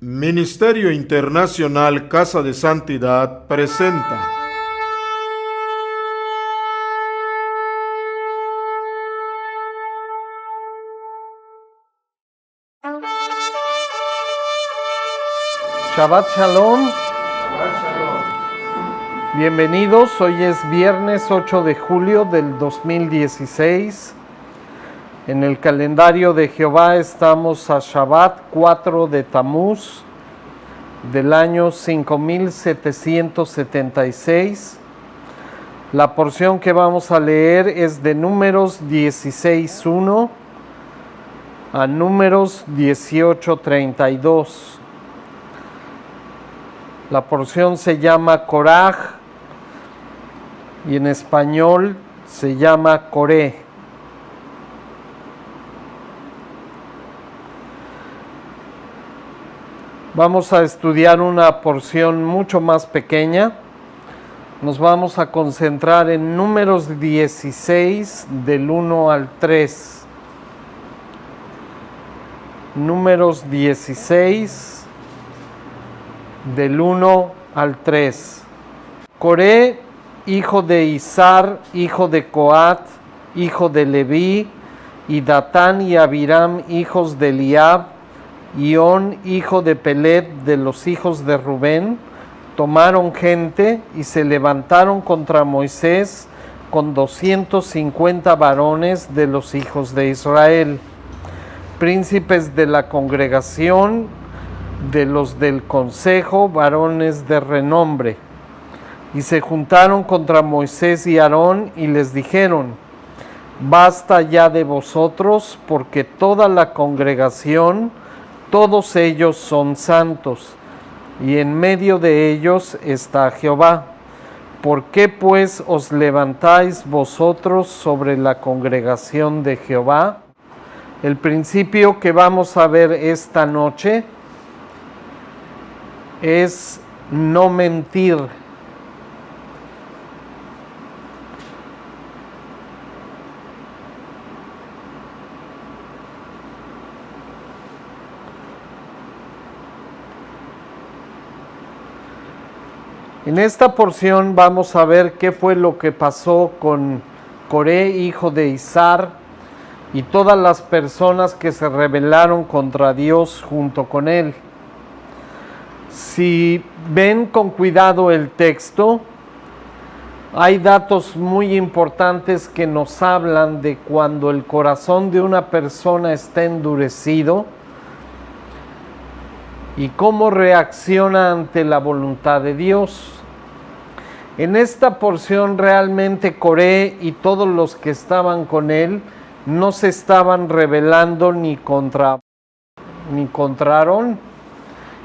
Ministerio Internacional Casa de Santidad presenta Shabbat Shalom. Bienvenidos, hoy es viernes 8 de julio del 2016. En el calendario de Jehová estamos a Shabbat 4 de Tamuz del año 5776. La porción que vamos a leer es de Números 16:1 a Números 18:32. La porción se llama Koraj y en español se llama Coré. Vamos a estudiar una porción mucho más pequeña. Nos vamos a concentrar en Números 16 del 1 al 3. Números 16 del 1 al 3. Coré, hijo de Izar, hijo de Coat, hijo de Leví, y Datán y Abiram, hijos de Eliab, y On, hijo de Pelet, de los hijos de Rubén, tomaron gente y se levantaron contra Moisés con 250 varones de los hijos de Israel, príncipes de la congregación, de los del consejo, varones de renombre. Y se juntaron contra Moisés y Aarón y les dijeron: basta ya de vosotros, porque toda la congregación, todos ellos son santos, y en medio de ellos está Jehová. ¿Por qué pues os levantáis vosotros sobre la congregación de Jehová? El principio que vamos a ver esta noche es no mentir. En esta porción vamos a ver qué fue lo que pasó con Coré, hijo de Izar, y todas las personas que se rebelaron contra Dios junto con él. Si ven con cuidado el texto, hay datos muy importantes que nos hablan de cuando el corazón de una persona está endurecido y cómo reacciona ante la voluntad de Dios. En esta porción realmente Coré y todos los que estaban con él no se estaban rebelando ni contra Aarón.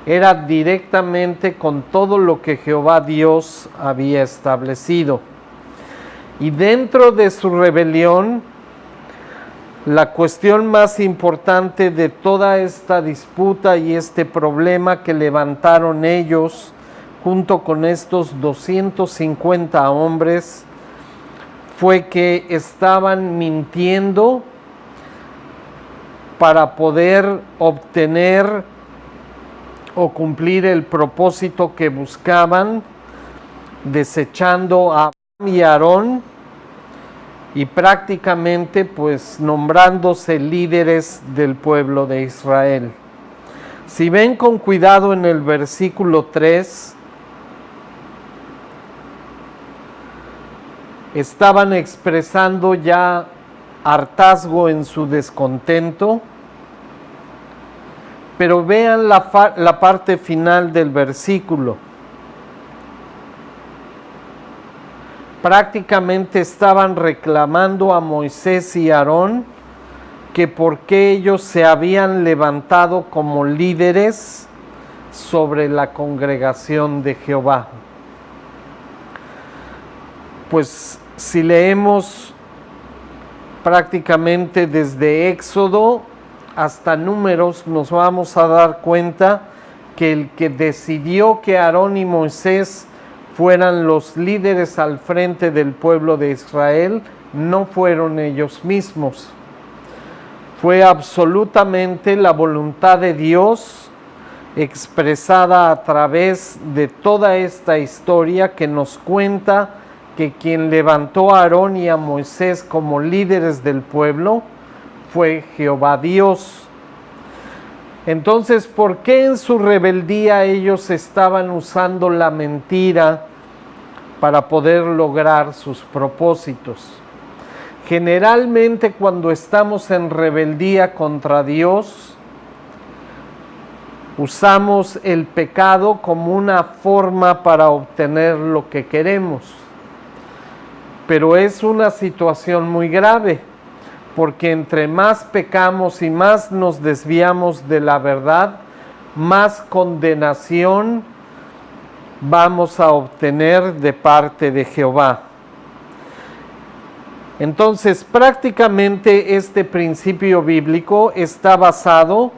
Era directamente con todo lo que Jehová Dios había establecido. Y dentro de su rebelión, la cuestión más importante de toda esta disputa y este problema que levantaron ellos junto con estos 250 hombres fue que estaban mintiendo para poder obtener o cumplir el propósito que buscaban, desechando a Abraham y Aarón y prácticamente pues nombrándose líderes del pueblo de Israel. Si ven con cuidado en el versículo 3, estaban expresando ya hartazgo en su descontento, pero vean la parte final del versículo. Prácticamente estaban reclamando a Moisés y Aarón que por qué ellos se habían levantado como líderes sobre la congregación de Jehová. Pues si leemos prácticamente desde Éxodo hasta Números, nos vamos a dar cuenta que el que decidió que Aarón y Moisés fueran los líderes al frente del pueblo de Israel no fueron ellos mismos. Fue absolutamente la voluntad de Dios expresada a través de toda esta historia que nos cuenta que quien levantó a Aarón y a Moisés como líderes del pueblo fue Jehová Dios. Entonces, ¿por qué en su rebeldía ellos estaban usando la mentira para poder lograr sus propósitos? Generalmente cuando estamos en rebeldía contra Dios, usamos el pecado como una forma para obtener lo que queremos. Pero es una situación muy grave, porque entre más pecamos y más nos desviamos de la verdad, más condenación vamos a obtener de parte de Jehová. Entonces, prácticamente este principio bíblico está basado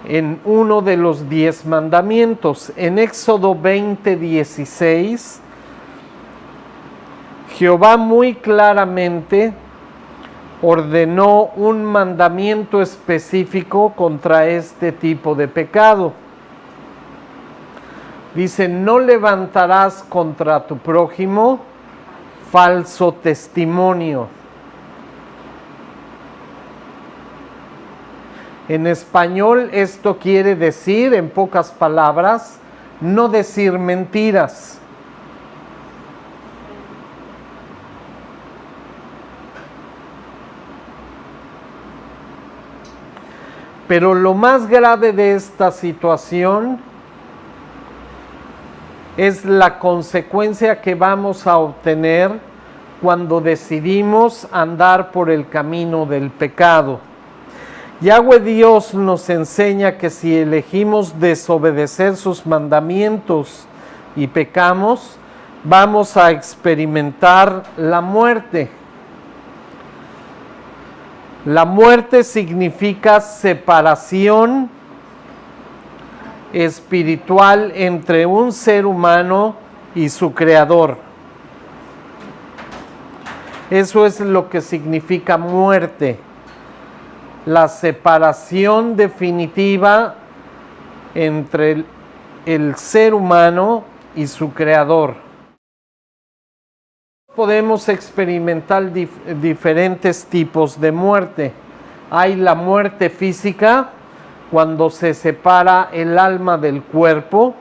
en uno de los 10 mandamientos. En Éxodo 20:16, Jehová muy claramente ordenó un mandamiento específico contra este tipo de pecado. Dice: no levantarás contra tu prójimo falso testimonio. En español esto quiere decir, en pocas palabras, no decir mentiras. Pero lo más grave de esta situación es la consecuencia que vamos a obtener cuando decidimos andar por el camino del pecado. Yahweh Dios nos enseña que si elegimos desobedecer sus mandamientos y pecamos, vamos a experimentar la muerte. La muerte significa separación espiritual entre un ser humano y su creador. Eso es lo que significa muerte. La separación definitiva entre el ser humano y su creador. Podemos experimentar diferentes tipos de muerte. Hay la muerte física, cuando se separa el alma del cuerpo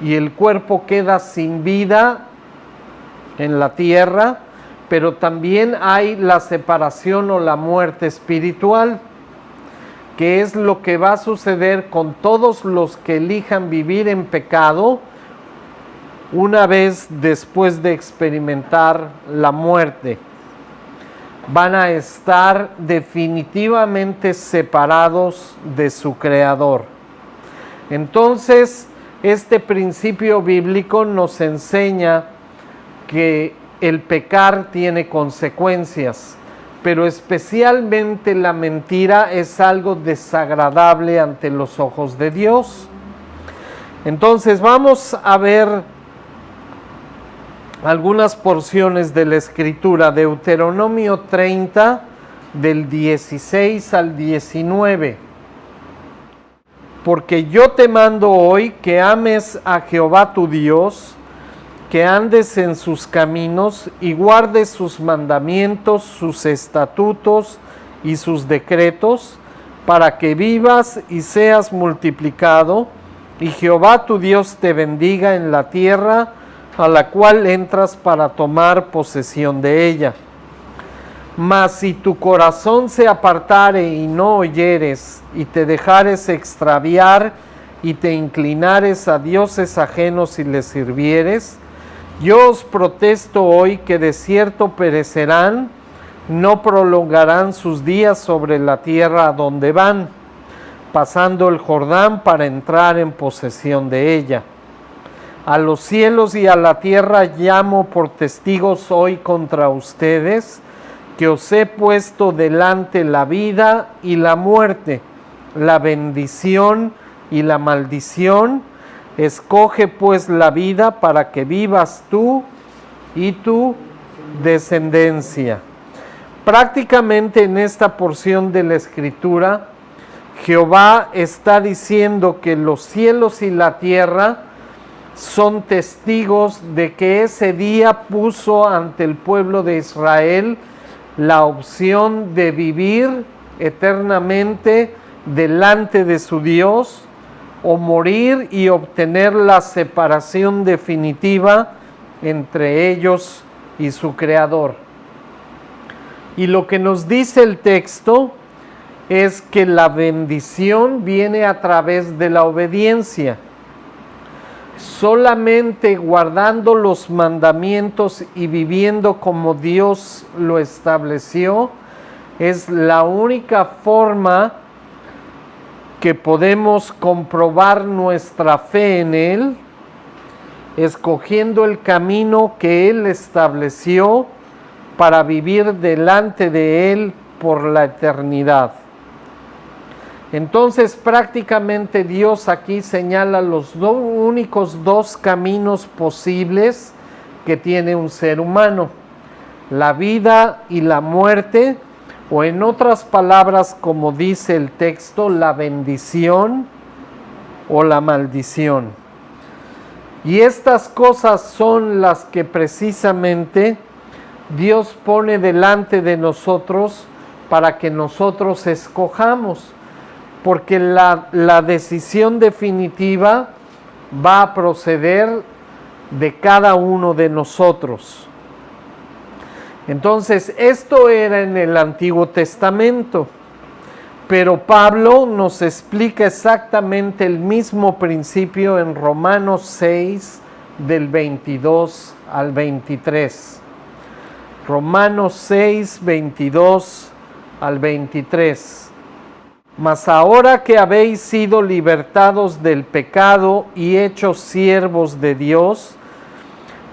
y el cuerpo queda sin vida en la tierra, pero también hay la separación o la muerte espiritual, que es lo que va a suceder con todos los que elijan vivir en pecado una vez después de experimentar la muerte. Van a estar definitivamente separados de su Creador. Entonces, este principio bíblico nos enseña que el pecar tiene consecuencias, pero especialmente la mentira es algo desagradable ante los ojos de Dios. Entonces, vamos a ver algunas porciones de la Escritura. Deuteronomio 30, del 16 al 19. Porque yo te mando hoy que ames a Jehová tu Dios, que andes en sus caminos y guardes sus mandamientos, sus estatutos y sus decretos, para que vivas y seas multiplicado, y Jehová tu Dios te bendiga en la tierra a la cual entras para tomar posesión de ella. Mas si tu corazón se apartare y no oyeres, y te dejares extraviar, y te inclinares a dioses ajenos y les sirvieres, yo os protesto hoy que de cierto perecerán, no prolongarán sus días sobre la tierra a donde van, pasando el Jordán para entrar en posesión de ella. A los cielos y a la tierra llamo por testigos hoy contra ustedes, que os he puesto delante la vida y la muerte, la bendición y la maldición. Escoge pues la vida para que vivas tú y tu descendencia. Prácticamente en esta porción de la Escritura, Jehová está diciendo que los cielos y la tierra son testigos de que ese día puso ante el pueblo de Israel la opción de vivir eternamente delante de su Dios o morir y obtener la separación definitiva entre ellos y su Creador. Y lo que nos dice el texto es que la bendición viene a través de la obediencia. Solamente guardando los mandamientos y viviendo como Dios lo estableció es la única forma que podemos comprobar nuestra fe en Él, escogiendo el camino que Él estableció para vivir delante de Él por la eternidad. Entonces prácticamente Dios aquí señala los únicos dos caminos posibles que tiene un ser humano: la vida y la muerte, o en otras palabras, como dice el texto, la bendición o la maldición. Y estas cosas son las que precisamente Dios pone delante de nosotros para que nosotros escojamos, porque la decisión definitiva va a proceder de cada uno de nosotros. Entonces, esto era en el Antiguo Testamento, pero Pablo nos explica exactamente el mismo principio en Romanos 6, del 22 al 23. Romanos 6, 22 al 23. Mas ahora que habéis sido libertados del pecado y hechos siervos de Dios,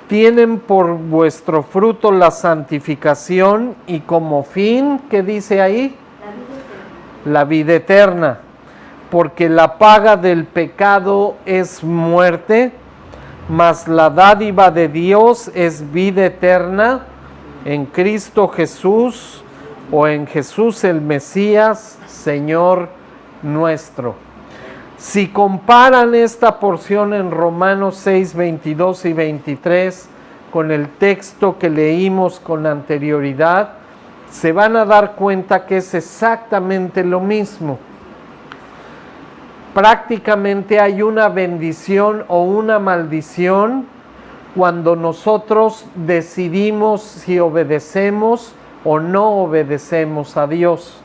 tienen por vuestro fruto la santificación y como fin, ¿qué dice ahí? La vida eterna. Porque la paga del pecado es muerte, mas la dádiva de Dios es vida eterna en Cristo Jesús, o en Jesús el Mesías, Señor nuestro. Si comparan esta porción en Romanos 6, 22 y 23 con el texto que leímos con anterioridad, se van a dar cuenta que es exactamente lo mismo. Prácticamente hay una bendición o una maldición cuando nosotros decidimos si obedecemos o no obedecemos a Dios.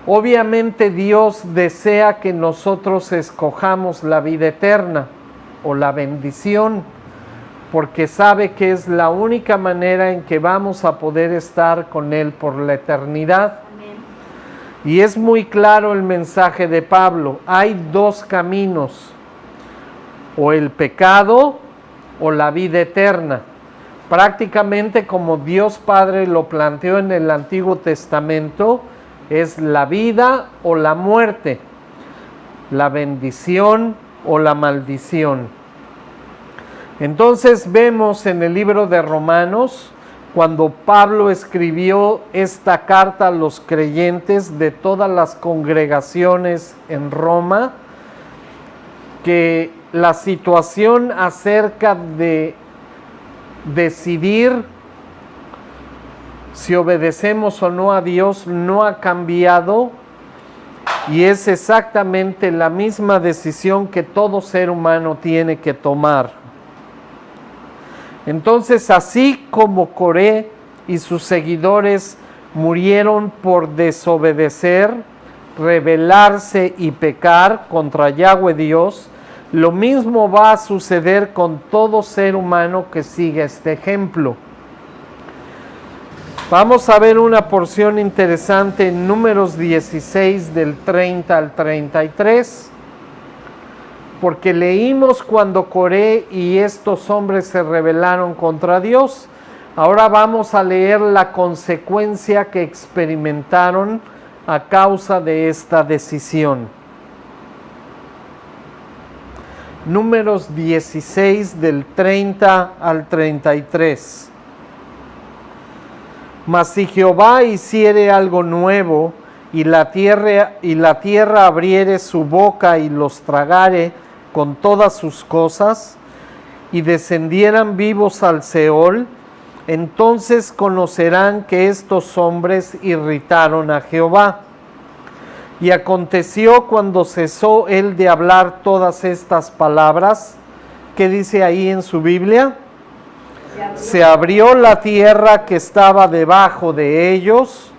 Obviamente Dios desea que nosotros escojamos la vida eterna o la bendición, porque sabe que es la única manera en que vamos a poder estar con Él por la eternidad. Amén. Y es muy claro el mensaje de Pablo: hay dos caminos, o el pecado o la vida eterna. Prácticamente como Dios Padre lo planteó en el Antiguo Testamento, es la vida o la muerte, la bendición o la maldición. Entonces vemos en el libro de Romanos, cuando Pablo escribió esta carta a los creyentes de todas las congregaciones en Roma, que la situación acerca de decidir si obedecemos o no a Dios no ha cambiado, y es exactamente la misma decisión que todo ser humano tiene que tomar. Entonces, así como Coré y sus seguidores murieron por desobedecer, rebelarse y pecar contra Yahweh Dios, lo mismo va a suceder con todo ser humano que siga este ejemplo. Vamos a ver una porción interesante en Números 16 del 30 al 33, porque leímos cuando Coré y estos hombres se rebelaron contra Dios. Ahora vamos a leer la consecuencia que experimentaron a causa de esta decisión. Números 16 del 30 al 33. Mas si Jehová hiciere algo nuevo, y la tierra abriere su boca y los tragare con todas sus cosas, y descendieran vivos al Seol, entonces conocerán que estos hombres irritaron a Jehová. Y aconteció cuando cesó él de hablar todas estas palabras, ¿qué dice ahí en su Biblia? Se abrió la tierra que estaba debajo de ellos,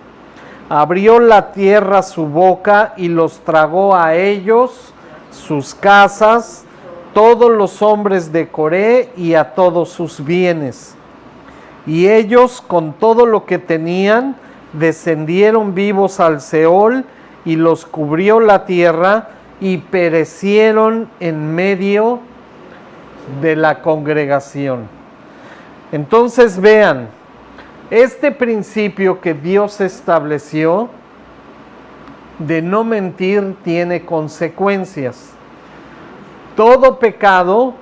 abrió la tierra su boca y los tragó a ellos, sus casas, todos los hombres de Coré y a todos sus bienes. Y ellos con todo lo que tenían descendieron vivos al Seol y los cubrió la tierra y perecieron en medio de la congregación. Entonces vean, este principio que Dios estableció de no mentir tiene consecuencias. Todo pecado,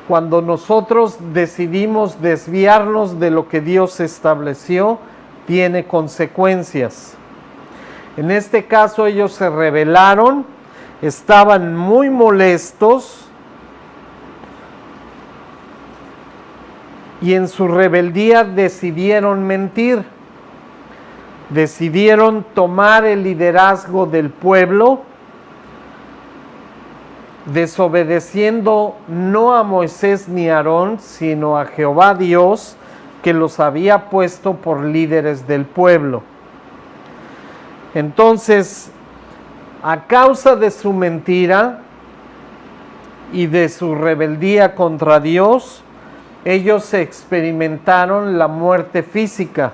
cuando nosotros decidimos desviarnos de lo que Dios estableció, tiene consecuencias. En este caso ellos se rebelaron, estaban muy molestos y en su rebeldía decidieron mentir. Decidieron tomar el liderazgo del pueblo, desobedeciendo no a Moisés ni a Aarón, sino a Jehová Dios, que los había puesto por líderes del pueblo. Entonces, a causa de su mentira y de su rebeldía contra Dios, ellos experimentaron la muerte física.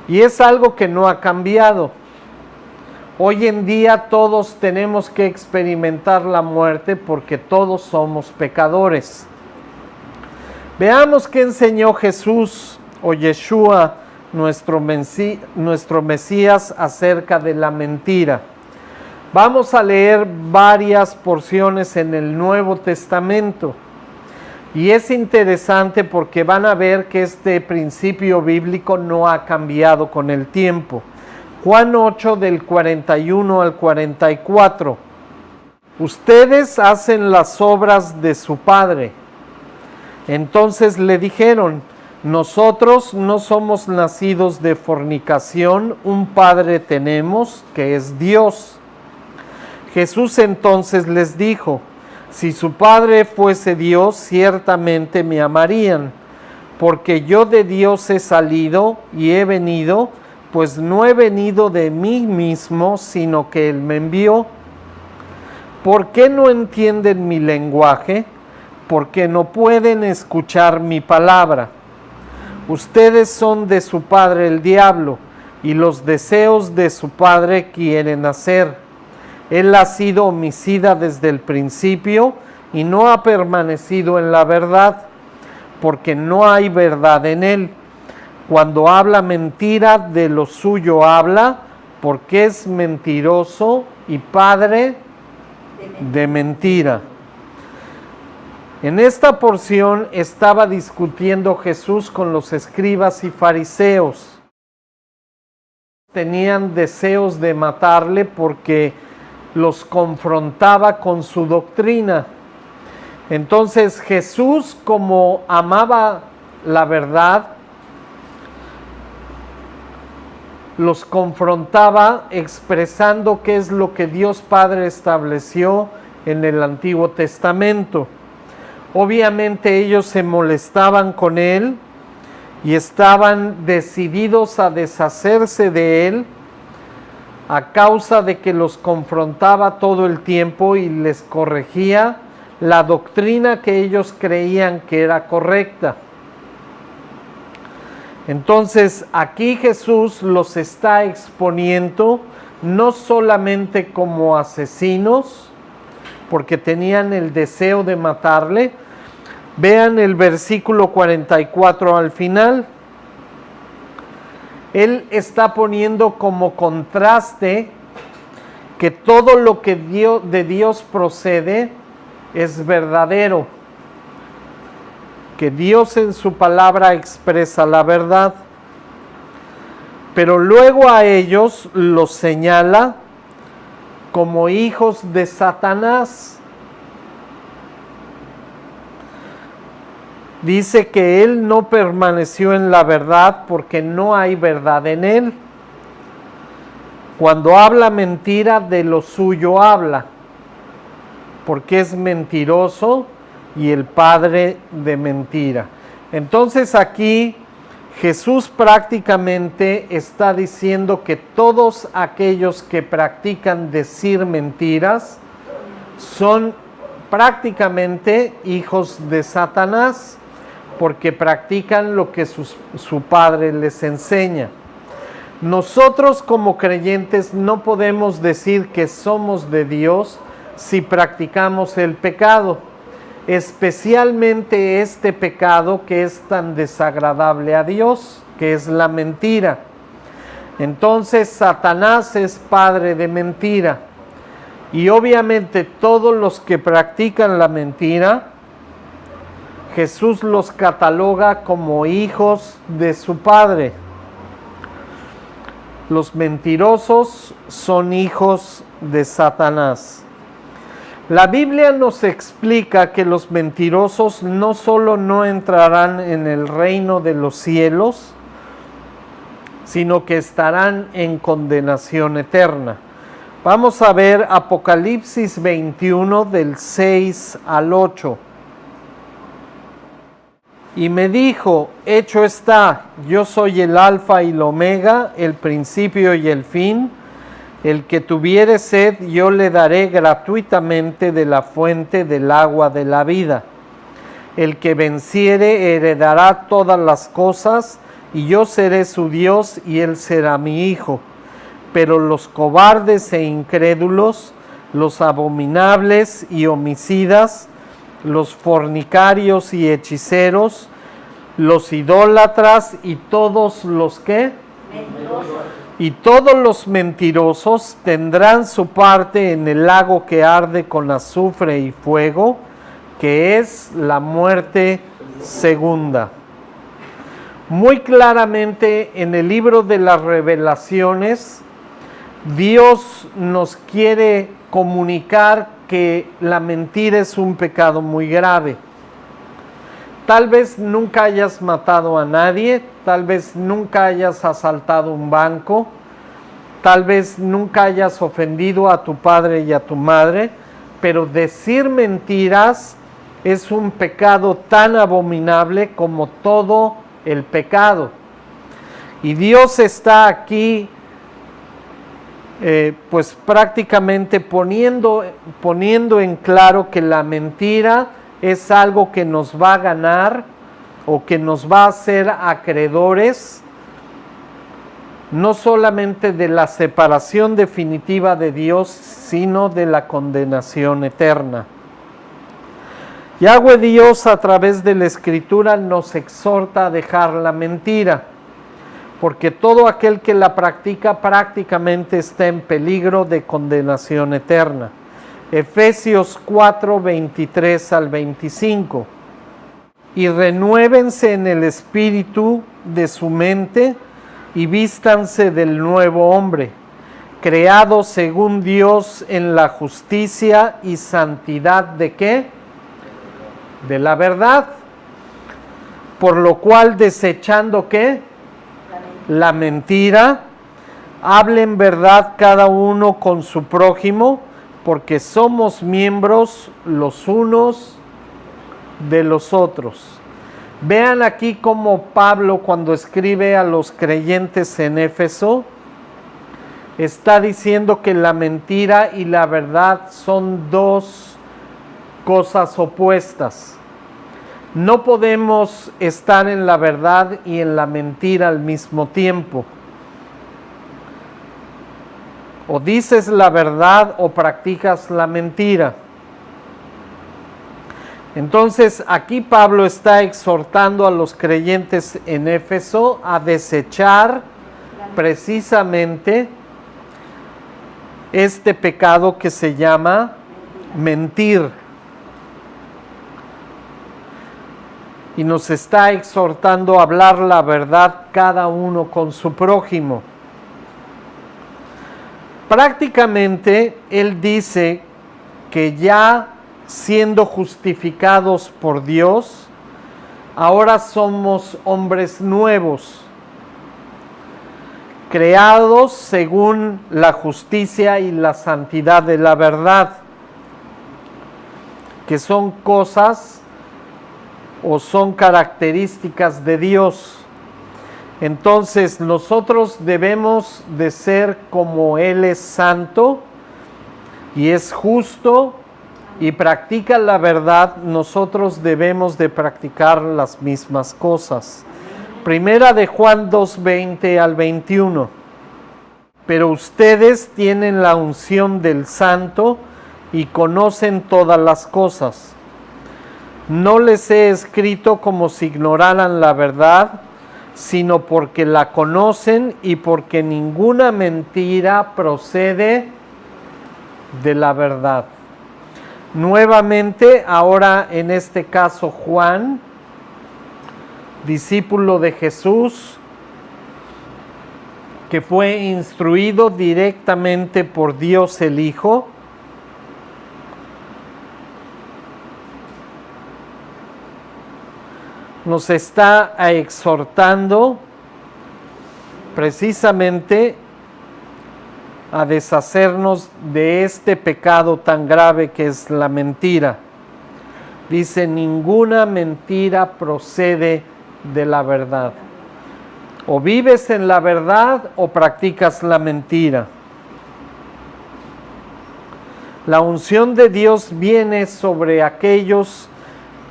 Y es algo que no ha cambiado. Hoy en día todos tenemos que experimentar la muerte porque todos somos pecadores. Veamos qué enseñó Jesús o Yeshua, nuestro Mesías, acerca de la mentira. Vamos a leer varias porciones en el Nuevo Testamento. Y es interesante porque van a ver que este principio bíblico no ha cambiado con el tiempo. Juan 8 del 41 al 44. Ustedes hacen las obras de su padre. Entonces le dijeron, nosotros no somos nacidos de fornicación, un padre tenemos que es Dios. Jesús entonces les dijo, si su padre fuese Dios, ciertamente me amarían, porque yo de Dios he salido y he venido, pues no he venido de mí mismo, sino que Él me envió. ¿Por qué no entienden mi lenguaje? Porque no pueden escuchar mi palabra. Ustedes son de su padre el diablo, y los deseos de su padre quieren hacer. Él ha sido homicida desde el principio y no ha permanecido en la verdad, porque no hay verdad en él. Cuando habla mentira, de lo suyo habla, porque es mentiroso y padre de mentira. En esta porción estaba discutiendo Jesús con los escribas y fariseos. Tenían deseos de matarle porque los confrontaba con su doctrina. Entonces Jesús, como amaba la verdad, los confrontaba expresando qué es lo que Dios Padre estableció en el Antiguo Testamento. Obviamente ellos se molestaban con él y estaban decididos a deshacerse de él a causa de que los confrontaba todo el tiempo y les corregía la doctrina que ellos creían que era correcta. Entonces aquí Jesús los está exponiendo no solamente como asesinos, porque tenían el deseo de matarle. Vean el versículo 44 al final. Él está poniendo como contraste que todo lo que de Dios procede es verdadero, que Dios en su palabra expresa la verdad. pero luego a ellos los señala como hijos de Satanás. Dice que él no permaneció en la verdad porque no hay verdad en él. Cuando habla mentira, de lo suyo habla, porque es mentiroso y el padre de mentira. Entonces aquí Jesús prácticamente está diciendo que todos aquellos que practican decir mentiras son prácticamente hijos de Satanás, porque practican lo que su padre les enseña. Nosotros como creyentes no podemos decir que somos de Dios si practicamos el pecado, especialmente este pecado que es tan desagradable a Dios, que es la mentira. Entonces Satanás es padre de mentira, y obviamente todos los que practican la mentira, Jesús los cataloga como hijos de su padre. Los mentirosos son hijos de Satanás. La Biblia nos explica que los mentirosos no solo no entrarán en el reino de los cielos, sino que estarán en condenación eterna. Vamos a ver Apocalipsis 21 del 6 al 8. Y me dijo, hecho está, yo soy el Alfa y el Omega, el principio y el fin. El que tuviere sed, yo le daré gratuitamente de la fuente del agua de la vida. El que venciere heredará todas las cosas, y yo seré su Dios, y él será mi hijo. Pero los cobardes e incrédulos, los abominables y homicidas, los fornicarios y hechiceros, los idólatras y todos los que y todos los mentirosos tendrán su parte en el lago que arde con azufre y fuego, que es la muerte segunda. Muy claramente en el libro de las Revelaciones, Dios nos quiere comunicar que la mentira es un pecado muy grave. Tal vez nunca hayas matado a nadie, tal vez nunca hayas asaltado un banco, tal vez nunca hayas ofendido a tu padre y a tu madre, pero decir mentiras es un pecado tan abominable como todo el pecado. Y Dios está aquí pues prácticamente poniendo en claro que la mentira es algo que nos va a ganar o que nos va a hacer acreedores no solamente de la separación definitiva de Dios, sino de la condenación eterna. Yahweh Dios a través de la Escritura nos exhorta a dejar la mentira, porque todo aquel que la practica prácticamente está en peligro de condenación eterna. Efesios 4, 23 al 25. Y renuévense en el espíritu de su mente y vístanse del nuevo hombre, creado según Dios en la justicia y santidad ¿de qué? De la verdad. Por lo cual desechando ¿qué? La mentira, hablen verdad cada uno con su prójimo, porque somos miembros los unos de los otros. Vean aquí cómo Pablo, cuando escribe a los creyentes en Éfeso, está diciendo que la mentira y la verdad son dos cosas opuestas. No podemos estar en la verdad y en la mentira al mismo tiempo. O dices la verdad o practicas la mentira. Entonces aquí Pablo está exhortando a los creyentes en Éfeso a desechar precisamente este pecado que se llama mentir. y nos está exhortando a hablar la verdad cada uno con su prójimo. Prácticamente Él dice que ya siendo justificados por Dios, ahora somos hombres nuevos, creados según la justicia y la santidad de la verdad, que son cosas o son características de Dios. Entonces nosotros debemos de ser como Él es santo y es justo y practica la verdad, nosotros debemos de practicar las mismas cosas. Primera de Juan 2:20 al 21. Pero ustedes tienen la unción del Santo y conocen todas las cosas. No les he escrito como si ignoraran la verdad, sino porque la conocen y porque ninguna mentira procede de la verdad. Nuevamente, ahora en este caso Juan, discípulo de Jesús, que fue instruido directamente por Dios el Hijo, nos está exhortando precisamente a deshacernos de este pecado tan grave que es la mentira. Dice, ninguna mentira procede de la verdad. O vives en la verdad o practicas la mentira. La unción de Dios viene sobre aquellos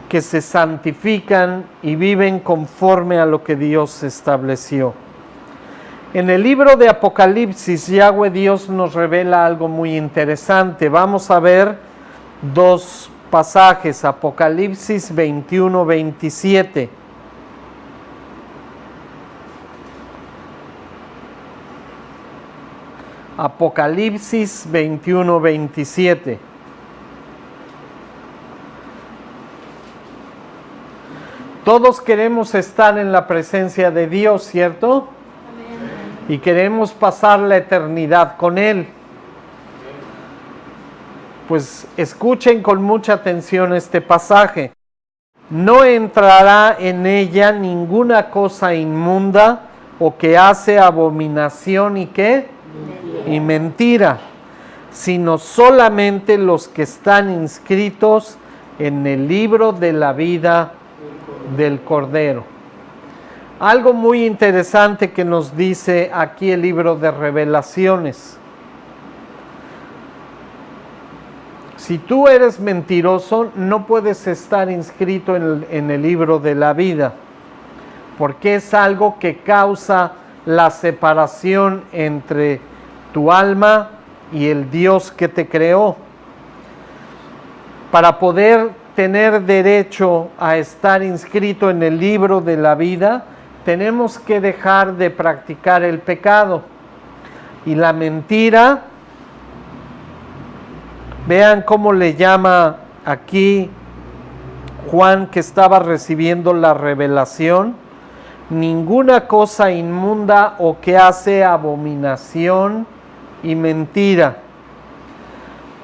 que se santifican y viven conforme a lo que Dios estableció. En el libro de Apocalipsis, Yahweh Dios nos revela algo muy interesante. Vamos a ver dos pasajes, Apocalipsis 21-27. Apocalipsis 21-27. Todos queremos estar en la presencia de Dios, ¿cierto? Y queremos pasar la eternidad con Él. Pues escuchen con mucha atención este pasaje. No entrará en ella ninguna cosa inmunda o que hace abominación y ¿qué? Y mentira, sino solamente los que están inscritos en el libro de la vida del Cordero. Algo muy interesante que nos dice aquí el libro de Revelaciones. Si tú eres mentiroso, no puedes estar inscrito en el libro de la vida, porque es algo que causa la separación entre tu alma y el Dios que te creó. Para poder tener derecho a estar inscrito en el libro de la vida, tenemos que dejar de practicar el pecado. Y la mentira, vean cómo le llama aquí Juan, que estaba recibiendo la revelación: ninguna cosa inmunda o que hace abominación y mentira.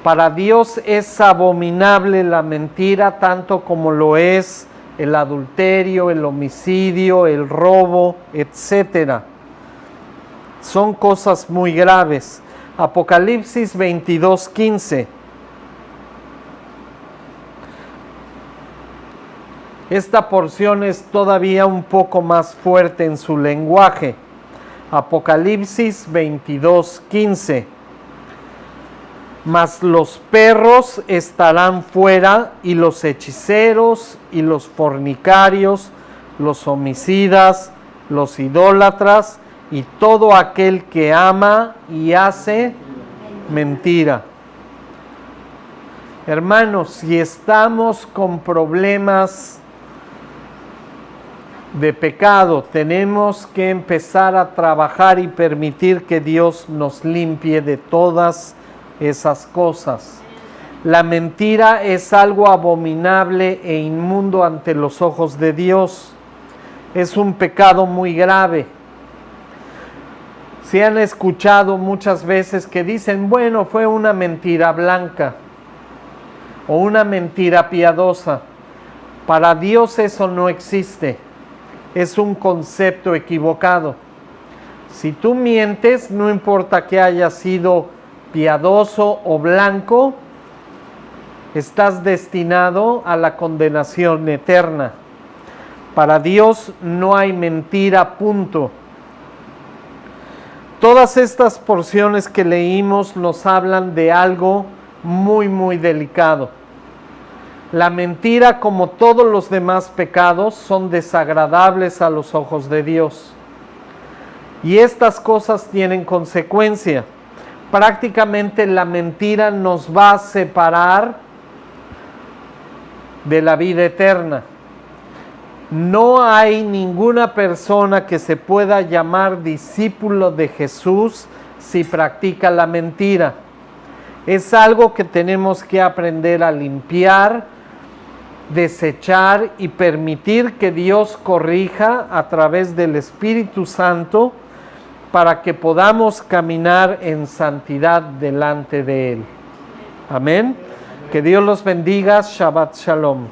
Para Dios es abominable la mentira, tanto como lo es el adulterio, el homicidio, el robo, etc. Son cosas muy graves. Apocalipsis 22:15. Esta porción es todavía un poco más fuerte en su lenguaje. Apocalipsis 22:15. Mas los perros estarán fuera, y los hechiceros, y los fornicarios, los homicidas, los idólatras, y todo aquel que ama y hace mentira. Hermanos, si estamos con problemas de pecado, tenemos que empezar a trabajar y permitir que Dios nos limpie de todas esas cosas. La mentira es algo abominable e inmundo ante los ojos de Dios. Es un pecado muy grave. Se han escuchado muchas veces que dicen, bueno, fue una mentira blanca o una mentira piadosa. Para Dios eso no existe. Es un concepto equivocado. Si tú mientes, no importa que haya sido piadoso o blanco, estás destinado a la condenación eterna. Para Dios no hay mentira, punto. Todas estas porciones que leímos nos hablan de algo muy, muy delicado. La mentira, como todos los demás pecados, son desagradables a los ojos de Dios. Y estas cosas tienen consecuencia. Prácticamente la mentira nos va a separar de la vida eterna. No hay ninguna persona que se pueda llamar discípulo de Jesús si practica la mentira. Es algo que tenemos que aprender a limpiar, desechar y permitir que Dios corrija a través del Espíritu Santo para que podamos caminar en santidad delante de Él. Amén. Que Dios los bendiga. Shabbat Shalom.